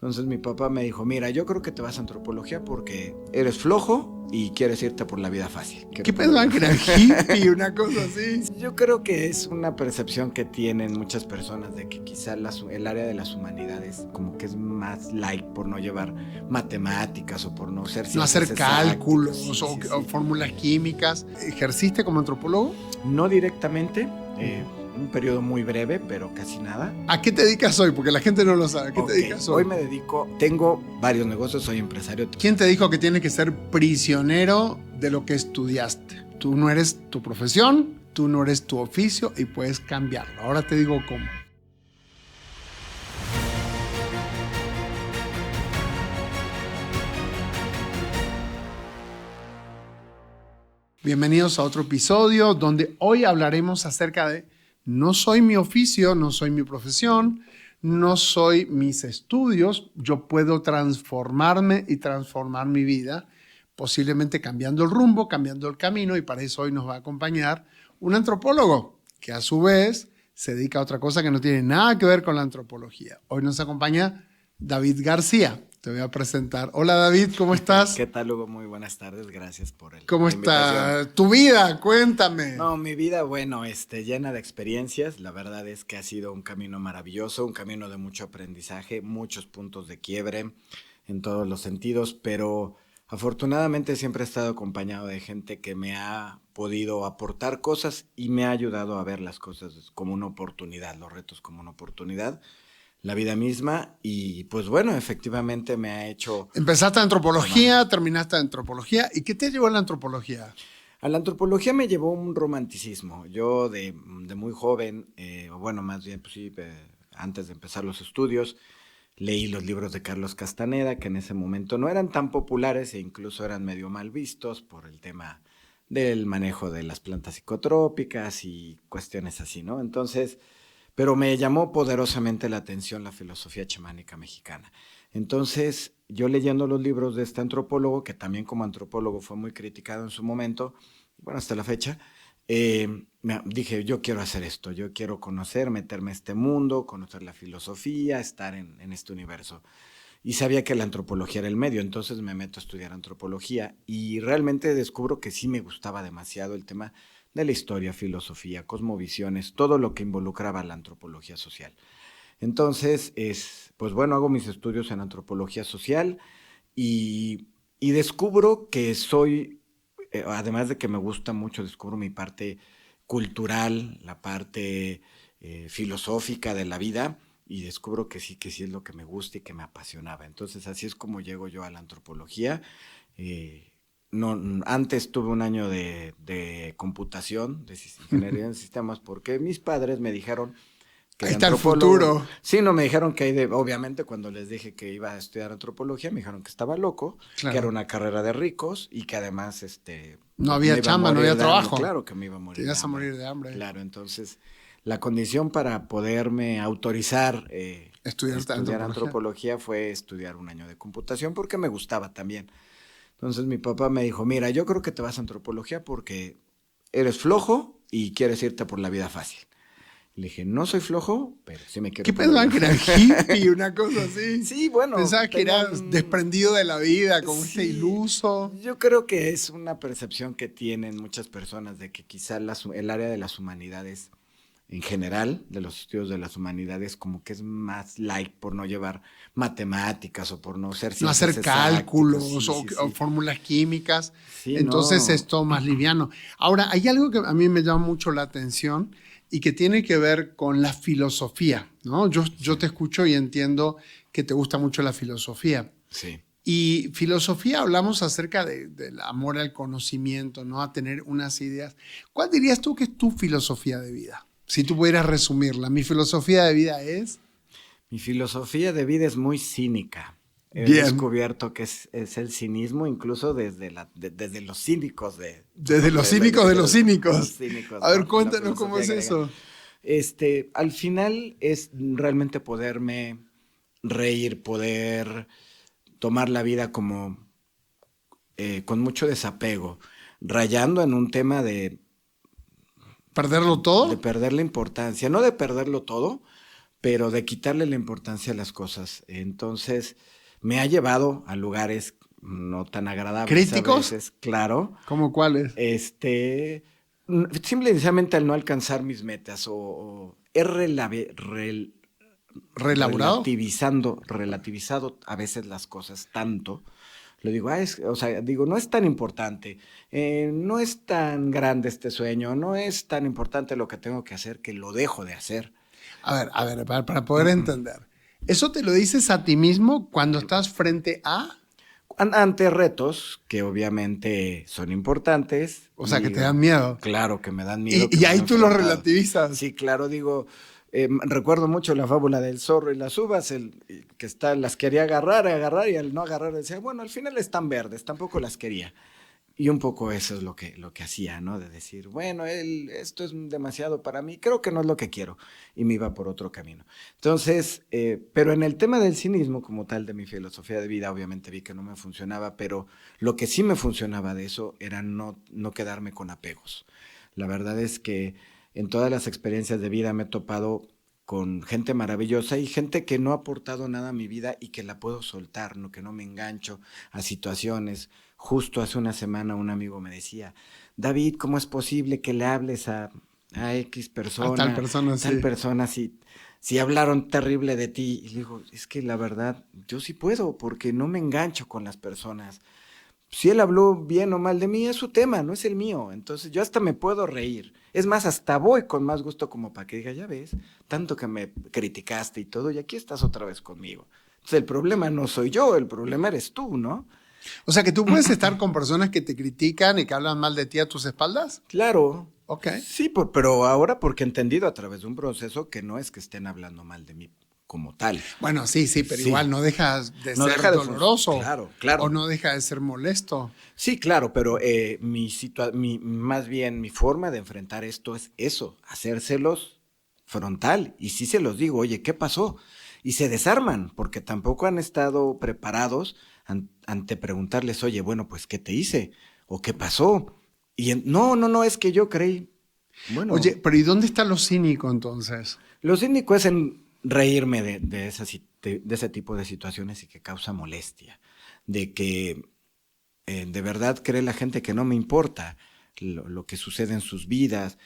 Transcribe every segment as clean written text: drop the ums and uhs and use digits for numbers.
Entonces mi papá me dijo, mira, yo creo que te vas a antropología porque eres flojo y quieres irte por la vida fácil. ¿Qué pensaban que era hippie, una cosa así? Yo creo que es una percepción que tienen muchas personas de que quizá el área de las humanidades como que es más light por no llevar matemáticas o por no ser No hacer ciencias cálculos exactas. o fórmulas químicas. ¿Ejerciste como antropólogo? No directamente, un periodo muy breve, pero casi nada. ¿A qué te dedicas hoy? Porque la gente no lo sabe. ¿A qué te dedicas hoy? Hoy me dedico, tengo varios negocios, soy empresario. ¿Quién te dijo que tienes que ser prisionero de lo que estudiaste? Tú no eres tu profesión, tú no eres tu oficio y puedes cambiarlo. Ahora te digo cómo. Bienvenidos a otro episodio donde hoy hablaremos acerca de no soy mi oficio, no soy mi profesión, no soy mis estudios, yo puedo transformarme y transformar mi vida, posiblemente cambiando el rumbo, cambiando el camino, y para eso hoy nos va a acompañar un antropólogo que a su vez se dedica a otra cosa que no tiene nada que ver con la antropología. Hoy nos acompaña David García. Te voy a presentar. Hola David, ¿cómo estás? ¿Qué tal, Hugo? Muy buenas tardes, gracias por ¿Cómo la invitación. está tu vida? Cuéntame. No, mi vida, bueno, llena de experiencias. La verdad es que ha sido un camino maravilloso, un camino de mucho aprendizaje, muchos puntos de quiebre en todos los sentidos, pero afortunadamente siempre he estado acompañado de gente que me ha podido aportar cosas y me ha ayudado a ver las cosas como una oportunidad, los retos como una oportunidad, la vida misma, y pues bueno, efectivamente me ha hecho... Empezaste antropología, terminaste antropología. ¿Y qué te llevó a la antropología? A la antropología me llevó un romanticismo. Yo de muy joven, o bueno, más bien, pues sí, antes de empezar los estudios, leí los libros de Carlos Castaneda, que en ese momento no eran tan populares e incluso eran medio mal vistos por el tema del manejo de las plantas psicotrópicas y cuestiones así, ¿no? Entonces, pero me llamó poderosamente la atención la filosofía chamánica mexicana. Entonces, yo leyendo los libros de este antropólogo, que también como antropólogo fue muy criticado en su momento, bueno, hasta la fecha, dije, yo quiero hacer esto, yo quiero conocer, meterme a este mundo, conocer la filosofía, estar en este universo. Y sabía que la antropología era el medio, entonces me meto a estudiar antropología y realmente descubro que sí me gustaba demasiado el tema de la historia, filosofía, cosmovisiones, todo lo que involucraba la antropología social. Entonces, pues bueno, hago mis estudios en antropología social y descubro que soy, además de que me gusta mucho, descubro mi parte cultural, la parte filosófica de la vida, y descubro que sí es lo que me gusta y que me apasionaba. Entonces, así es como llego yo a la antropología. Eh, no, antes tuve un año de computación, de ingeniería en sistemas, porque mis padres me dijeron que Ahí de está el antropólogo. futuro. Sí, no, me dijeron que obviamente cuando les dije que iba a estudiar antropología, me dijeron que estaba loco, Claro. que era una carrera de ricos y que además no había chamba, no había trabajo. Claro que me iba a morir. Te ibas a morir de hambre. Claro, entonces la condición para poderme autorizar estudiar antropología fue estudiar un año de computación porque me gustaba también. Entonces mi papá me dijo, mira, yo creo que te vas a antropología porque eres flojo y quieres irte por la vida fácil. Le dije, no soy flojo, pero sí me quiero... ¿Qué pensaban que era hippie, una cosa así? Sí, bueno... Pensabas que eras desprendido de la vida, como sí, iluso. Yo creo que es una percepción que tienen muchas personas de que quizá el área de las humanidades, en general, de los estudios de las humanidades, como que es más light por no llevar matemáticas o por no ser ciencias no hacer exactas, cálculos o fórmulas químicas. Sí, entonces no. es todo más liviano. Ahora, hay algo que a mí me llama mucho la atención y que tiene que ver con la filosofía, ¿no? Yo te escucho y entiendo que te gusta mucho la filosofía. Sí. Y filosofía hablamos acerca del amor al conocimiento, ¿no? A tener unas ideas. ¿Cuál dirías tú que es tu filosofía de vida? Si tú pudieras resumirla. Mi filosofía de vida es... Mi filosofía de vida es muy cínica. He Bien. descubierto que es el cinismo incluso desde los cínicos de... Desde los cínicos de los cínicos. Los cínicos, a ver, ¿no? cuéntanos cómo es eso. Al final es realmente poderme reír, poder tomar la vida como con mucho desapego, rayando en un tema de... ¿Perderlo todo? De perder la importancia, no de perderlo todo, pero de quitarle la importancia a las cosas. Entonces, me ha llevado a lugares no tan agradables. ¿Críticos? A veces, claro. ¿Cómo cuáles? Simplemente al no alcanzar mis metas o he ¿Relaborado? relativizado a veces las cosas tanto. Lo digo, no es tan importante, no es tan grande este sueño, no es tan importante lo que tengo que hacer que lo dejo de hacer. A ver, para poder entender. ¿Eso te lo dices a ti mismo cuando estás frente a? Ante retos que obviamente son importantes. O sea, que te dan miedo. Claro, que me dan miedo. Y ahí tú lo relativizas. Sí, claro, digo, recuerdo mucho la fábula del zorro y las uvas, las quería agarrar y al no agarrar decía, bueno, al final están verdes, tampoco las quería. Y un poco eso es lo que hacía, ¿no? De decir, bueno, esto es demasiado para mí, creo que no es lo que quiero. Y me iba por otro camino. Entonces, pero en el tema del cinismo como tal, de mi filosofía de vida, obviamente vi que no me funcionaba, pero lo que sí me funcionaba de eso era no quedarme con apegos. La verdad es que en todas las experiencias de vida me he topado con gente maravillosa y gente que no ha aportado nada a mi vida y que la puedo soltar, ¿no? Que no me engancho a situaciones. Justo hace una semana un amigo me decía, David, ¿cómo es posible que le hables a X persona? A tal persona, tal sí. persona, si hablaron terrible de ti. Y le digo, es que la verdad, yo sí puedo, porque no me engancho con las personas. Si él habló bien o mal de mí, es su tema, no es el mío. Entonces yo hasta me puedo reír. Es más, hasta voy con más gusto como para que diga, ya ves, tanto que me criticaste y todo, y aquí estás otra vez conmigo. Entonces el problema no soy yo, el problema eres tú, ¿no? O sea, que tú puedes estar con personas que te critican y que hablan mal de ti a tus espaldas. Claro. Ok. Sí, pero ahora porque he entendido a través de un proceso que no es que estén hablando mal de mí como tal. Bueno, sí, pero Sí. igual no deja de No ser deja de doloroso. Claro. O no deja de ser molesto. Sí, claro, pero más bien mi forma de enfrentar esto es eso, hacérselos frontal. Y sí se los digo, oye, ¿qué pasó? Y se desarman, porque tampoco han estado preparados ante preguntarles, oye, bueno, pues, ¿qué te hice? ¿O qué pasó? Y no, es que yo creí. Bueno, Oye, pero ¿y dónde está lo cínico entonces? lo cínico es en reírme de ese tipo de situaciones y que causa molestia, de que de verdad cree la gente que no me importa lo que sucede en sus vidas.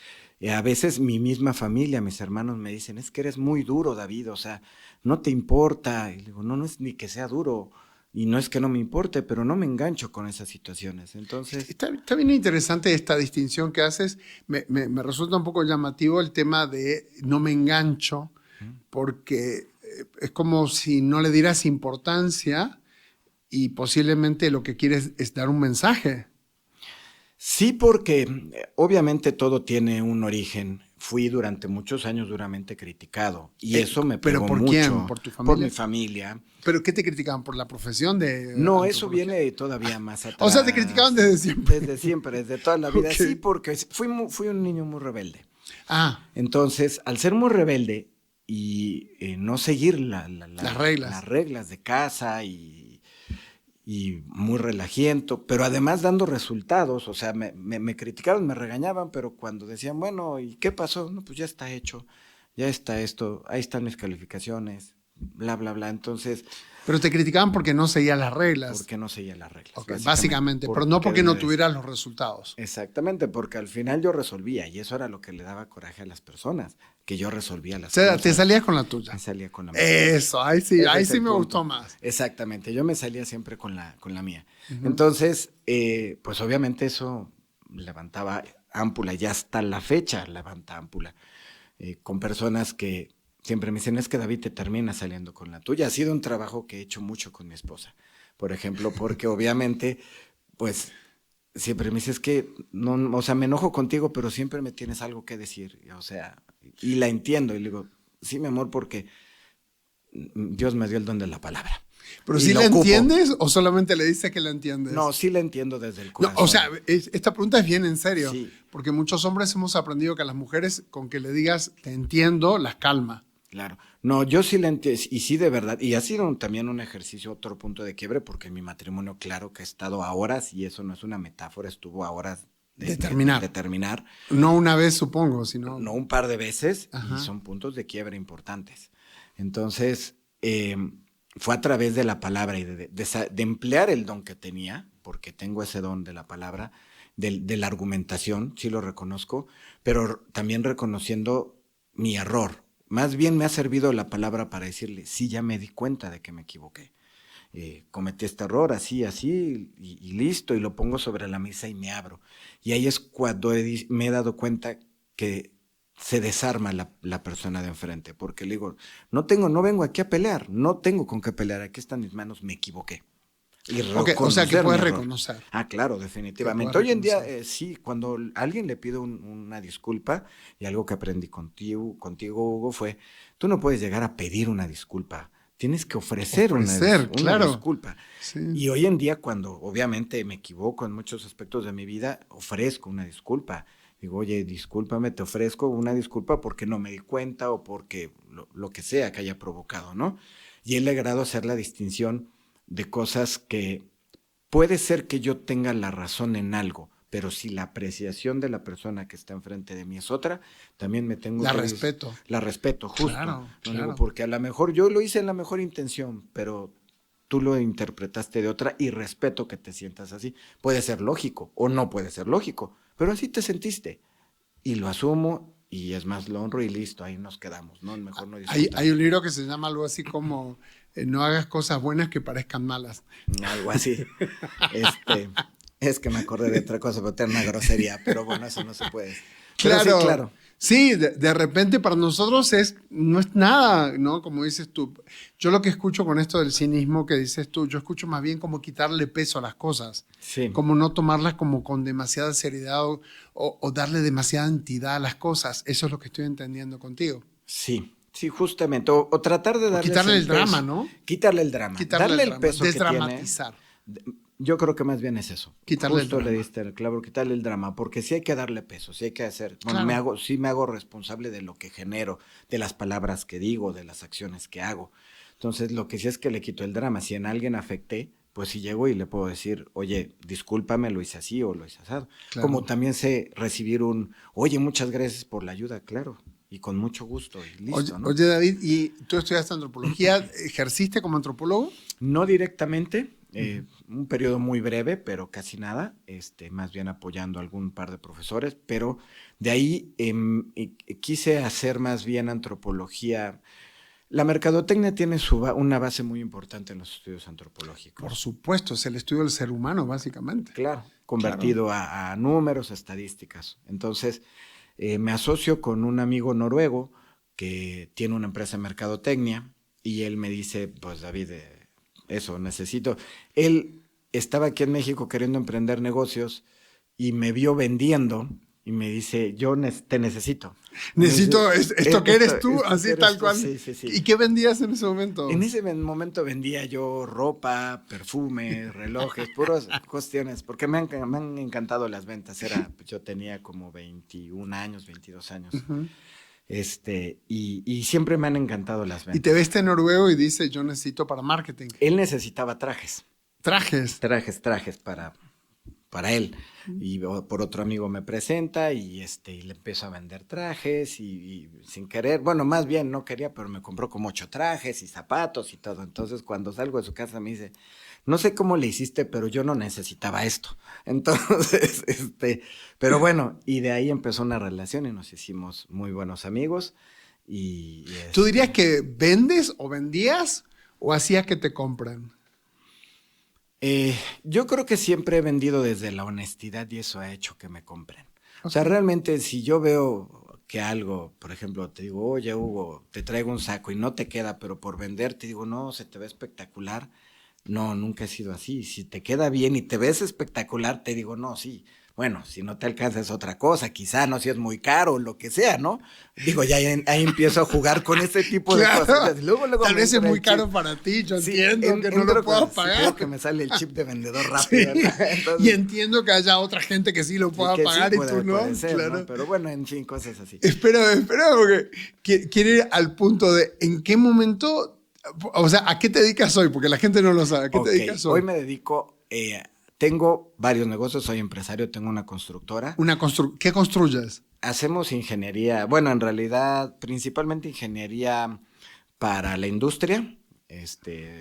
A veces mi misma familia, mis hermanos me dicen, es que eres muy duro, David, o sea, no te importa. Y le digo, no es ni que sea duro, y no es que no me importe, pero no me engancho con esas situaciones. Entonces, Está bien interesante esta distinción que haces. Me resulta un poco llamativo el tema de no me engancho, porque es como si no le dieras importancia y posiblemente lo que quieres es dar un mensaje. sí, porque obviamente todo tiene un origen. Fui durante muchos años duramente criticado y eso me ¿Pero pegó por mucho. quién? ¿Por tu familia? Por mi familia. ¿Pero qué te criticaban? ¿Por la profesión de No, eso antropología? viene todavía más atrás. O sea, te criticaban desde siempre. Desde siempre, desde toda la vida. Ok. Sí, porque fui un niño muy rebelde. Ah, Entonces, al ser muy rebelde y no seguir las reglas. las reglas de casa y muy relajiento, pero además dando resultados, o sea, me criticaban, me regañaban, pero cuando decían, bueno, ¿y qué pasó? No, pues ya está hecho, ya está esto, ahí están mis calificaciones, bla, bla, bla. Entonces, Pero te criticaban porque no seguías las reglas. ¿por qué no seguía las reglas? Ok, básicamente, pero no porque no tuvieras los resultados. Exactamente, porque al final yo resolvía y eso era lo que le daba coraje a las personas, que yo resolvía las O sea, cosas. te salías con la tuya. Me salía con la mía. Eso, ahí sí Ese es el me punto. gustó más. Exactamente, yo me salía siempre con la mía. Entonces, pues obviamente eso levantaba ámpula, y hasta la fecha levanta ámpula, con personas que siempre me dicen, es que David te termina saliendo con la tuya. Ha sido un trabajo que he hecho mucho con mi esposa, por ejemplo, porque obviamente, pues siempre me dices que, no, o sea, me enojo contigo, pero siempre me tienes algo que decir, o sea, y la entiendo, y le digo, sí, mi amor, porque Dios me dio el don de la palabra. ¿Pero Y sí lo la ocupo. entiendes o solamente le dices que la entiendes? No, sí la entiendo desde el No, corazón. o sea, esta pregunta es bien en serio, Sí. porque muchos hombres hemos aprendido que a las mujeres con que le digas te entiendo, las calma. Claro. No, yo sí la entiendo, y sí de verdad, y ha sido también un ejercicio, otro punto de quiebre, porque mi matrimonio, claro que ha estado a horas, y eso no es una metáfora, estuvo a horas De terminar. de terminar. No una vez, supongo, sino... No un par de veces, Ajá. y son puntos de quiebre importantes. Entonces, fue a través de la palabra y de emplear el don que tenía, porque tengo ese don de la palabra, de la argumentación, sí lo reconozco, pero también reconociendo mi error. Más bien me ha servido la palabra para decirle, sí, ya me di cuenta de que me equivoqué. Cometí este error, así, así, y listo, y lo pongo sobre la mesa y me abro. Y ahí es cuando me he dado cuenta que se desarma la persona de enfrente, porque le digo, no vengo aquí a pelear, no tengo con qué pelear, aquí están mis manos, me equivoqué. Y Okay, o sea que puedes mi error. reconocer. Ah, claro, definitivamente. Hoy en día, sí, cuando a alguien le pido una disculpa, y algo que aprendí contigo, Hugo, fue, tú no puedes llegar a pedir una disculpa, tienes que ofrecer una disculpa. Sí. Y hoy en día, cuando obviamente me equivoco en muchos aspectos de mi vida, ofrezco una disculpa. Digo, oye, discúlpame, te ofrezco una disculpa porque no me di cuenta o porque lo que sea que haya provocado, ¿no? Y he logrado hacer la distinción de cosas que puede ser que yo tenga la razón en algo, pero si la apreciación de la persona que está enfrente de mí es otra, también me tengo La respeto. La respeto, justo. Claro, claro. Digo, porque a lo mejor yo lo hice en la mejor intención, pero tú lo interpretaste de otra y respeto que te sientas así. Puede ser lógico o no puede ser lógico, pero así te sentiste. Y lo asumo y es más, lo honro y listo, ahí nos quedamos, ¿no? Mejor no hay un libro que se llama algo así como no hagas cosas buenas que parezcan malas. Algo así. Es que me acordé de otra cosa, pero tener una grosería, pero bueno, eso no se puede. Claro, pero sí, claro. Sí, de repente para nosotros no es nada, ¿no? Como dices tú. Yo lo que escucho con esto del cinismo que dices tú, yo escucho más bien como quitarle peso a las cosas. Sí. Como no tomarlas como con demasiada seriedad o darle demasiada entidad a las cosas. Eso es lo que estoy entendiendo contigo. Sí, sí, justamente. O tratar de darle quitarle el drama, ¿no? Quitarle el drama. Darle el peso desdramatizar. Que tiene. Yo creo que más bien es eso. Quitarle Justo el drama. le diste el clavo, quitarle el drama, porque sí hay que darle peso, sí hay que hacer. Bueno, claro. me hago responsable de lo que genero, de las palabras que digo, de las acciones que hago. Entonces, lo que sí es que le quito el drama. Si en alguien afecté, pues si llego y le puedo decir, oye, discúlpame, lo hice así o lo hice asado. Claro. Como también sé recibir oye, muchas gracias por la ayuda, claro. Y con mucho gusto, y listo, oye, ¿no? Oye, David, ¿y tú estudiaste antropología? ¿Ejerciste como antropólogo? No directamente, un periodo muy breve, pero casi nada, más bien apoyando a algún par de profesores, pero de ahí quise hacer más bien antropología. La mercadotecnia tiene una base muy importante en los estudios antropológicos. Por supuesto, es el estudio del ser humano, básicamente. Claro, convertido a números, a estadísticas. Entonces, me asocio con un amigo noruego que tiene una empresa de mercadotecnia y él me dice, pues David, eso, necesito. Él estaba aquí en México queriendo emprender negocios y me vio vendiendo y me dice, yo te necesito. Necesito esto que eres tú, así eres tal tú, cual. Sí, sí, sí. ¿Y qué vendías en ese momento? En ese momento vendía yo ropa, perfumes, relojes, puras cuestiones, porque me han encantado las ventas. Yo tenía como 21 años, 22 años. Uh-huh. Y siempre me han encantado las ventas. Y te ves este noruego y dice, yo necesito para marketing. Él necesitaba trajes. ¿Trajes? Trajes para él. Y por otro amigo me presenta y le empiezo a vender trajes y sin querer, bueno, más bien no quería, pero me compró como 8 trajes y zapatos y todo. Entonces cuando salgo de su casa me dice, no sé cómo le hiciste, pero yo no necesitaba esto. Entonces, pero bueno, y de ahí empezó una relación y nos hicimos muy buenos amigos. ¿Tú dirías que vendes o vendías o hacías que te compran? Yo creo que siempre he vendido desde la honestidad y eso ha hecho que me compren. Okay. O sea, realmente si yo veo que algo, por ejemplo, te digo, oye, Hugo, te traigo un saco y no te queda, pero por vender te digo, no, se te ve espectacular. No, nunca he sido así. Si te queda bien y te ves espectacular, te digo, no, sí. Bueno, si no te alcanza es otra cosa, quizá no, si es muy caro, lo que sea, ¿no? Digo, ya ahí empiezo a jugar con ese tipo de cosas. Luego tal vez es muy caro para ti, yo entiendo que no lo puedas pagar. Creo que me sale el chip de vendedor rápido. Sí. ¿No? Entonces, y entiendo que haya otra gente que sí lo pueda pagar sí, y tú no. Puede ser, claro. ¿no? Pero bueno, en fin, cosas así. Espera, porque quiero ir al punto de en qué momento, o sea, ¿a qué te dedicas hoy? Porque la gente no lo sabe. ¿A qué te dedicas hoy? Hoy me dedico... tengo varios negocios, soy empresario, tengo una constructora. ¿Qué construyes? Hacemos ingeniería, bueno, en realidad principalmente ingeniería para la industria,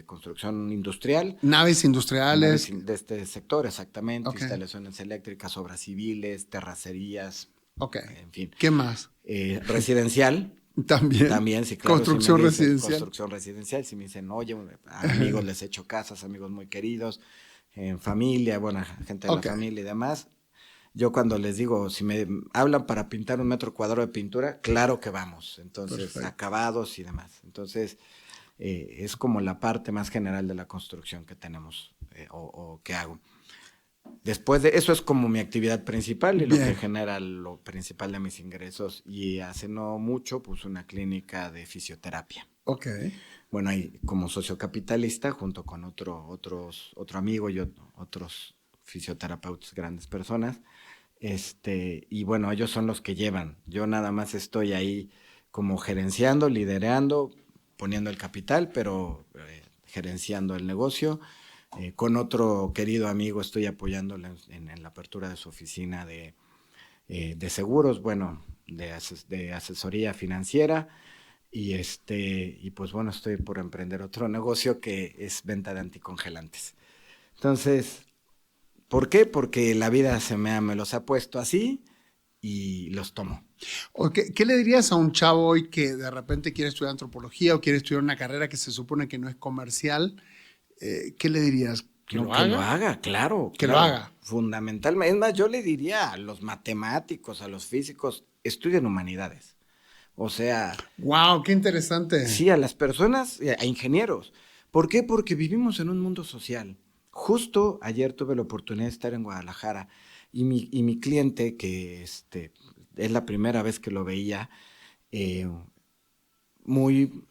construcción industrial. Naves industriales. De este sector, exactamente. Ok. Instalaciones eléctricas, obras civiles, terracerías, Ok. en fin. ¿Qué más? Residencial. También. También, sí, claro. Construcción Si me dicen, residencial. construcción residencial. Si me dicen, oye, a amigos les he hecho casas, amigos muy queridos, en familia, bueno, gente de Ok. la familia y demás. Yo cuando les digo, si me hablan para pintar 1 metro cuadrado de pintura, claro que vamos. Entonces, Perfecto. acabados y demás. Entonces, es como la parte más general de la construcción que tenemos o que hago. Después de eso es como mi actividad principal y lo Bien. que genera lo principal de mis ingresos. Y hace no mucho puse una clínica de fisioterapia. Ok. Bueno, ahí como socio capitalista, junto con otro amigo y otros fisioterapeutas, grandes personas. Y bueno, ellos son los que llevan. Yo nada más estoy ahí como gerenciando, liderando, poniendo el capital, pero gerenciando el negocio. Con otro querido amigo estoy apoyándole en la apertura de su oficina de seguros, bueno, de asesoría financiera. Y pues bueno, estoy por emprender otro negocio que es venta de anticongelantes. Entonces, ¿por qué? Porque la vida me los ha puesto así y los tomo. Okay. ¿Qué le dirías a un chavo hoy que de repente quiere estudiar antropología o quiere estudiar una carrera que se supone que no es comercial? ¿Qué le dirías? ¿Que No, lo que haga? lo haga, claro. Que claro, lo haga. Fundamentalmente. Es más, yo le diría a los matemáticos, a los físicos, estudien humanidades. O sea, ¡Wow! ¡Qué interesante! sí, a las personas, a ingenieros. ¿Por qué? Porque vivimos en un mundo social. Justo ayer tuve la oportunidad de estar en Guadalajara y mi cliente, que es la primera vez que lo veía, eh,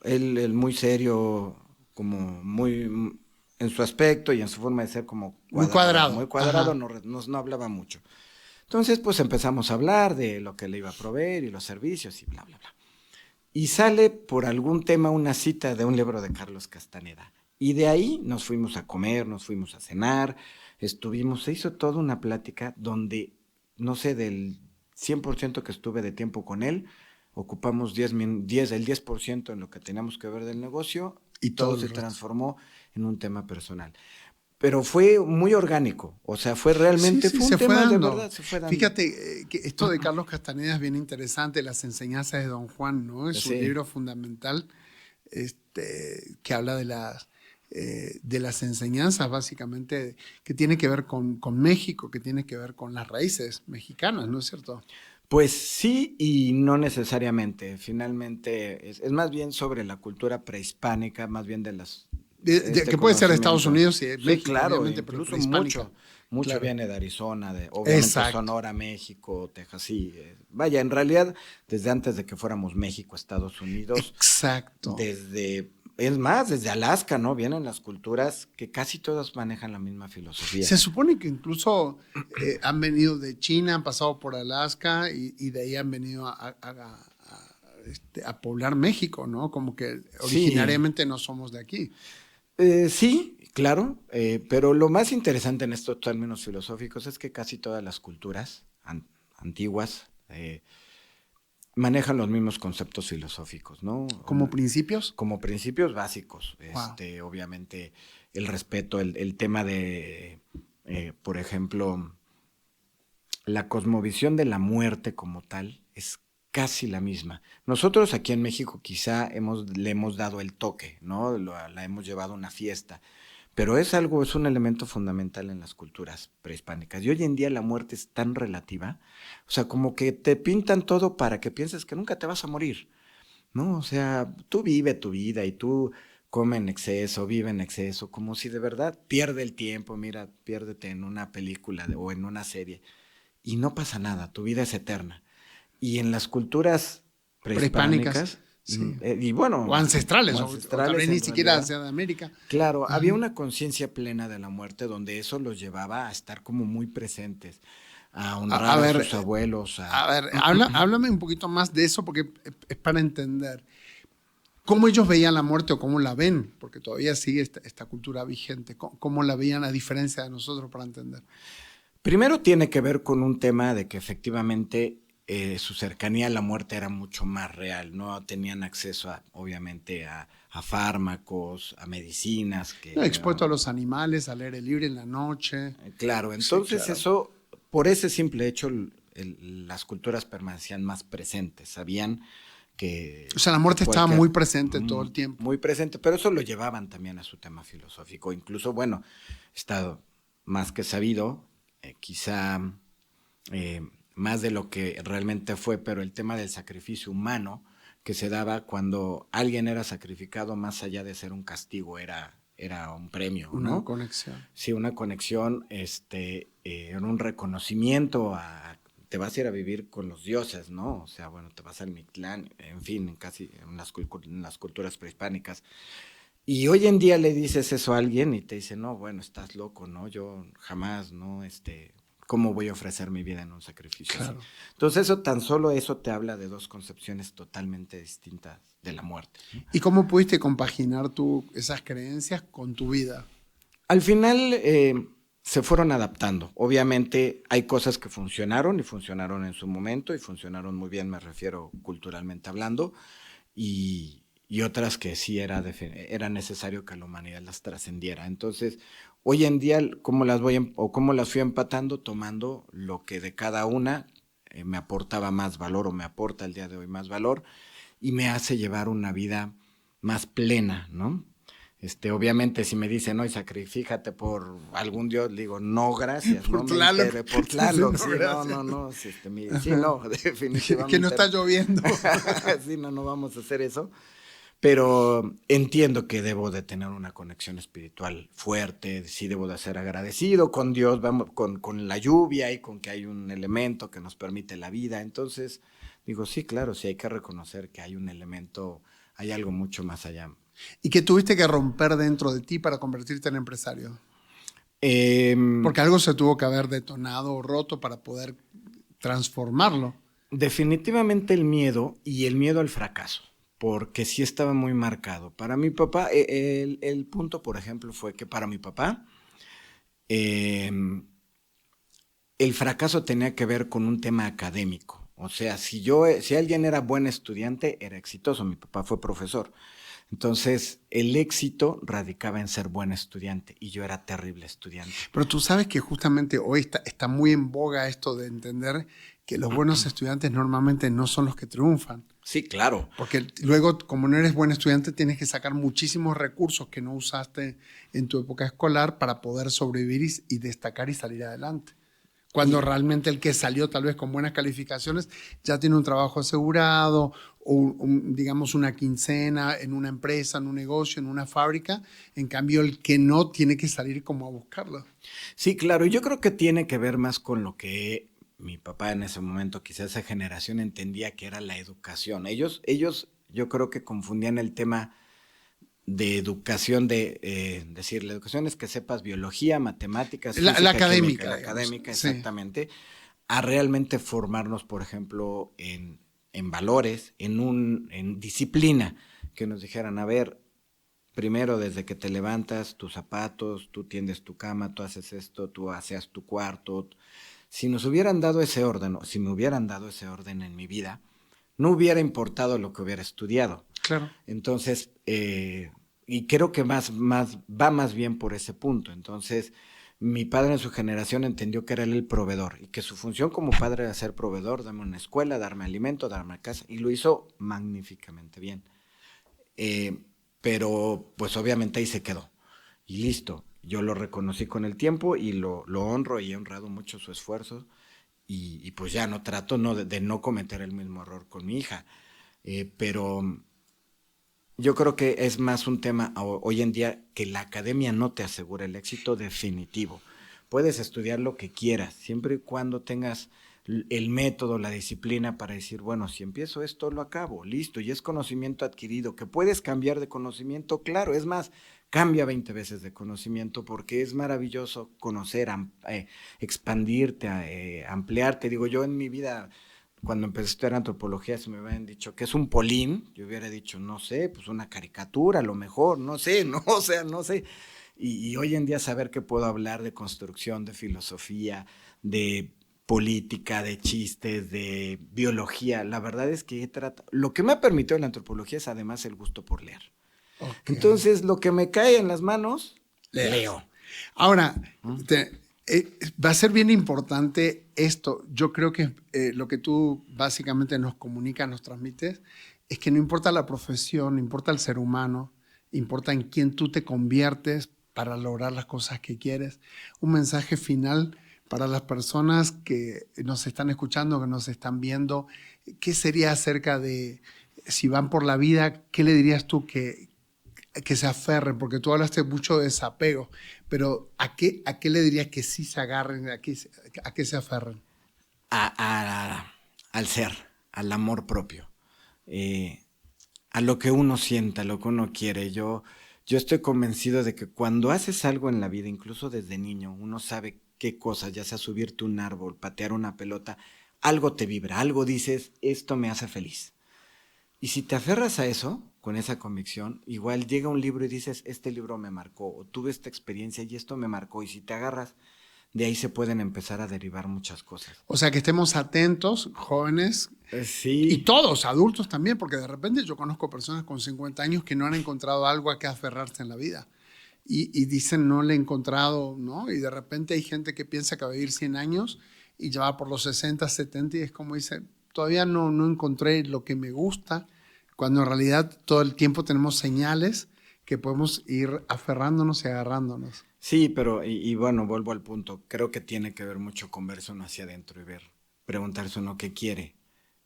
él muy serio, como muy en su aspecto y en su forma de ser como Muy cuadrado, muy cuadrado. cuadrado, Ajá. no hablaba mucho. Entonces, pues empezamos a hablar de lo que le iba a proveer y los servicios y bla, bla, bla. Y sale por algún tema una cita de un libro de Carlos Castaneda. Y de ahí nos fuimos a comer, nos fuimos a cenar, se hizo toda una plática donde, no sé, del 100% que estuve de tiempo con él, ocupamos el 10% en lo que teníamos que ver del negocio y todo todo el se resto. transformó en un tema personal. Pero fue muy orgánico, o sea, fue Sí, realmente, sí, fue un se fue tema de dando. verdad, se fue dando. Fíjate que esto de Carlos Castaneda es bien interesante, Las enseñanzas de Don Juan, ¿no? Es un Sí. libro fundamental que habla de las enseñanzas, básicamente, que tiene que ver con México, que tiene que ver con las raíces mexicanas, ¿no es cierto? Pues sí y no necesariamente. Finalmente es más bien sobre la cultura prehispánica, más bien de Que puede ser de Estados conocimiento. Unidos y de Sí, México, claro, obviamente, pero incluso prehispánica. mucho Claro. viene de Arizona, obviamente Exacto. Sonora, México, Texas, sí. Vaya, en realidad, desde antes de que fuéramos México, Estados Unidos, Exacto. desde Alaska, ¿no? Vienen las culturas que casi todas manejan la misma filosofía. Se supone que incluso han venido de China, han pasado por Alaska y de ahí han venido a poblar México, ¿no? Como que originariamente no somos de aquí. Sí, claro, pero lo más interesante en estos términos filosóficos es que casi todas las culturas antiguas manejan los mismos conceptos filosóficos, ¿no? ¿Como principios? Como principios básicos. Wow. Obviamente, el respeto, el tema de, por ejemplo, la cosmovisión de la muerte como tal es casi la misma. Nosotros aquí en México quizá le hemos dado el toque, ¿no? La hemos llevado a una fiesta, pero es un elemento fundamental en las culturas prehispánicas. Y hoy en día la muerte es tan relativa, o sea, como que te pintan todo para que pienses que nunca te vas a morir, ¿no? O sea, tú vive tu vida y tú come en exceso, vive en exceso, como si de verdad pierde el tiempo, mira, piérdete en una película o en una serie y no pasa nada, tu vida es eterna. Y en las culturas Prehispánicas, prehispánicas, sí. y bueno, O ancestrales, o tal vez en ni siquiera realidad, sea de América. claro, Ajá. había una conciencia plena de la muerte donde eso los llevaba a estar como muy presentes, a honrar a sus abuelos. Háblame un poquito más de eso porque es para entender cómo ellos veían la muerte o cómo la ven, porque todavía sigue esta cultura vigente, cómo la veían a diferencia de nosotros para entender. Primero tiene que ver con un tema de que efectivamente su cercanía a la muerte era mucho más real. No tenían acceso, obviamente, a fármacos, a medicinas. No, expuesto a los animales, al aire libre en la noche. Claro, Sí, entonces claro. eso, por ese simple hecho, las culturas permanecían más presentes. Sabían O sea, la muerte estaba muy presente todo el tiempo. muy presente, pero eso lo llevaban también a su tema filosófico. Incluso, bueno, está más que sabido, quizá más de lo que realmente fue, pero el tema del sacrificio humano que se daba cuando alguien era sacrificado, más allá de ser un castigo, era un premio, Una ¿no? conexión. Sí, una conexión, en un reconocimiento te vas a ir a vivir con los dioses, ¿no? O sea, bueno, te vas al Mictlán, en fin, casi en las culturas prehispánicas. Y hoy en día le dices eso a alguien y te dice, no, bueno, estás loco, ¿no? Yo jamás, ¿no? ¿Cómo voy a ofrecer mi vida en un sacrificio así? Claro. Entonces, tan solo eso te habla de dos concepciones totalmente distintas de la muerte, ¿no? ¿Y cómo pudiste compaginar esas creencias con tu vida? Al final se fueron adaptando. Obviamente hay cosas que funcionaron y funcionaron en su momento y funcionaron muy bien, me refiero culturalmente hablando, y otras que sí era necesario que la humanidad las trascendiera. Entonces, hoy en día, ¿cómo cómo las fui empatando? Tomando lo que de cada una me aportaba más valor o me aporta el día de hoy más valor y me hace llevar una vida más plena, ¿no? Obviamente si me dicen, no, y sacrifícate por algún dios, digo, no, gracias, Por no me Tlaloc. interesa, por Sí, Tlaloc, no, sí, gracias. no, sí, no, Que no definitivamente está no. lloviendo. Sí, no vamos a hacer eso, pero entiendo que debo de tener una conexión espiritual fuerte, sí debo de ser agradecido con Dios, vamos, con la lluvia y con que hay un elemento que nos permite la vida, entonces digo, sí, claro, sí hay que reconocer que hay un elemento, hay algo mucho más allá. ¿Y qué tuviste que romper dentro de ti para convertirte en empresario? Eh, Porque algo se tuvo que haber detonado o roto para poder transformarlo. Definitivamente el miedo y el miedo al fracaso, porque sí estaba muy marcado. Para mi papá, el punto, por ejemplo, fue que para mi papá eh, el fracaso tenía que ver con un tema académico. O sea, si alguien era buen estudiante, era exitoso. Mi papá fue profesor. Entonces, el éxito radicaba en ser buen estudiante y yo era terrible estudiante. Pero tú sabes que justamente hoy está muy en boga esto de entender que los buenos estudiantes normalmente no son los que triunfan. Sí, claro. Porque luego, como no eres buen estudiante, tienes que sacar muchísimos recursos que no usaste en tu época escolar para poder sobrevivir y destacar y salir adelante. Cuando realmente el que salió tal vez con buenas calificaciones ya tiene un trabajo asegurado o digamos una quincena en una empresa, en un negocio, en una fábrica. En cambio, el que no tiene que salir como a buscarlo. Sí, claro. Yo creo que tiene que ver más con lo que mi papá en ese momento, quizás esa generación entendía que era la educación. Ellos yo creo que confundían el tema de educación decir, la educación es que sepas biología, matemáticas, La física, química, académica, la digamos. académica, Sí. exactamente, a realmente formarnos, por ejemplo, en valores, en disciplina, que nos dijeran, a ver, primero desde que te levantas, tus zapatos, tú tiendes tu cama, tú haces esto, tú haces tu cuarto. Si nos hubieran dado ese orden, o si me hubieran dado ese orden en mi vida, no hubiera importado lo que hubiera estudiado. Claro. Entonces, y creo que va más bien por ese punto. Entonces, mi padre en su generación entendió que era él el proveedor y que su función como padre era ser proveedor, darme una escuela, darme alimento, darme casa, y lo hizo magníficamente bien. Pero, pues obviamente ahí se quedó. Y listo. Yo lo reconocí con el tiempo y lo honro y he honrado mucho su esfuerzo. Y pues ya no trato de no cometer el mismo error con mi hija. Pero yo creo que es más un tema hoy en día que la academia no te asegura el éxito definitivo. Puedes estudiar lo que quieras, siempre y cuando tengas el método, la disciplina para decir, bueno, si empiezo esto, lo acabo, listo, y es conocimiento adquirido, que puedes cambiar de conocimiento, claro, es más, cambia 20 veces de conocimiento porque es maravilloso conocer, expandirte, ampliarte. Digo, yo en mi vida cuando empecé a estudiar antropología, si me hubieran dicho que es un polín, yo hubiera dicho, no sé, pues una caricatura, a lo mejor, no sé, no, o sea, no sé. Y hoy en día saber que puedo hablar de construcción, de filosofía, de política, de chistes, de biología. La verdad es que lo que me ha permitido la antropología es además el gusto por leer. Ok. Entonces, lo que me cae en las manos, Leas. leo. Ahora, va a ser bien importante esto. Yo creo que lo que tú básicamente nos comunicas, nos transmites, es que no importa la profesión, no importa el ser humano, importa en quién tú te conviertes para lograr las cosas que quieres. Un mensaje final para las personas que nos están escuchando, que nos están viendo, ¿qué sería acerca de si van por la vida? ¿Qué le dirías tú que se aferren? Porque tú hablaste mucho de desapego, pero ¿a qué le dirías que sí se agarren, a qué se aferren? Al ser, al amor propio, a lo que uno sienta, a lo que uno quiere. Yo estoy convencido de que cuando haces algo en la vida, incluso desde niño, uno sabe qué cosas, ya sea subirte un árbol, patear una pelota, algo te vibra, algo dices, esto me hace feliz. Y si te aferras a eso, con esa convicción, igual llega un libro y dices, este libro me marcó, o tuve esta experiencia y esto me marcó, y si te agarras, de ahí se pueden empezar a derivar muchas cosas. O sea, que estemos atentos, jóvenes, Sí. y todos, adultos también, porque de repente yo conozco personas con 50 años que no han encontrado algo a que aferrarse en la vida. Y dicen, no le he encontrado, ¿no? Y de repente hay gente que piensa que va a vivir 100 años y ya va por los 60, 70 y es como dice, todavía no encontré lo que me gusta, cuando en realidad todo el tiempo tenemos señales que podemos ir aferrándonos y agarrándonos. Sí, pero, y bueno, vuelvo al punto, creo que tiene que ver mucho con verse uno hacia adentro y preguntarse uno qué quiere,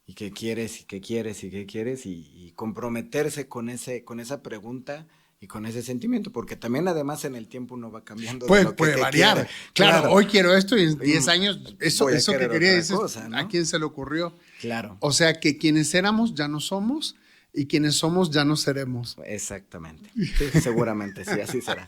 y qué quieres, y qué quieres, y qué quieres, y comprometerse con esa pregunta y con ese sentimiento, porque también además en el tiempo uno va cambiando. Puede variar. Quiere. Claro, hoy quiero esto y en 10 años eso que quería decir, ¿no? ¿A quién se le ocurrió? Claro. O sea que quienes éramos ya no somos y quienes somos ya no seremos. Exactamente. Sí, seguramente, sí, así será.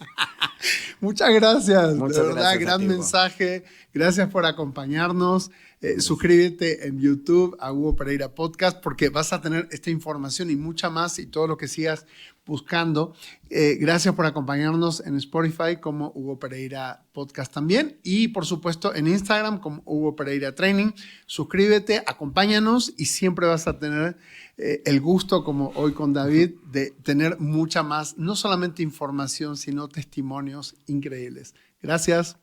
Muchas gracias. Muchas de verdad, gracias gran mensaje. Gracias por acompañarnos. Suscríbete en YouTube a Hugo Pereira Podcast porque vas a tener esta información y mucha más y todo lo que sigas buscando. Gracias por acompañarnos en Spotify como Hugo Pereira Podcast también y por supuesto en Instagram como Hugo Pereira Training. Suscríbete, acompáñanos y siempre vas a tener el gusto, como hoy con David, de tener mucha más, no solamente información, sino testimonios increíbles. Gracias.